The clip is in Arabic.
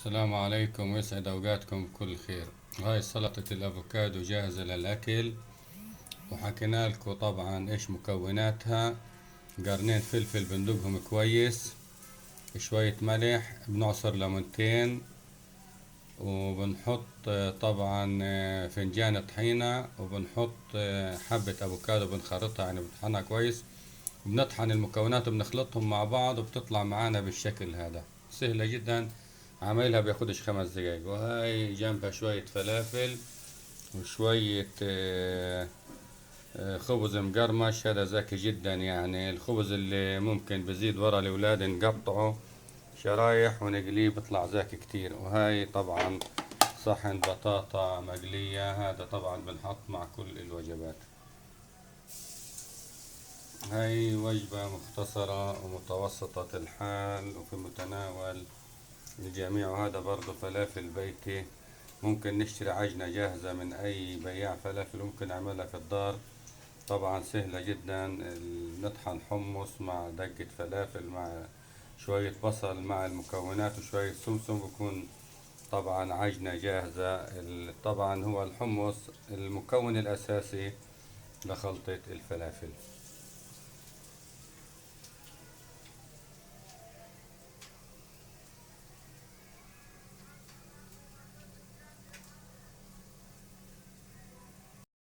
السلام عليكم ويسعد أوقاتكم بكل خير. هاي سلطة الأفوكادو جاهزة للأكل، وحكينا لكم طبعا إيش مكوناتها. قرنين فلفل بندقهم كويس، شوية ملح، بنعصر ليمونتين، وبنحط طبعا فنجان طحينة، وبنحط حبة أفوكادو بنخرطها، يعني بنطحنها كويس. بنطحن المكونات وبنخلطهم مع بعض وبتطلع معانا بالشكل هذا، سهلة جدا. عملها بياخدش 5 دقايق. وهاي جنبها شوية فلافل وشوية خبز مقرمش، هذا ذكي جدا. يعني الخبز اللي ممكن بزيد ورا الأولاد نقطعه شرايح ونقليه بيطلع ذكي كتير. وهاي طبعا صحن بطاطا مقلية، هذا طبعا بنحط مع كل الوجبات. هاي وجبة مختصرة ومتوسطة الحال وفي متناول الجميع. وهذا برضو فلافل بيتي، ممكن نشتري عجنة جاهزة من أي بياع فلافل وممكن نعملها في الدار. طبعا سهلة جدا. نطحن حمص مع دقة فلافل مع شوية بصل مع المكونات وشوية سمسم، بكون طبعا عجنة جاهزة. طبعا هو الحمص المكون الأساسي لخلطة الفلافل.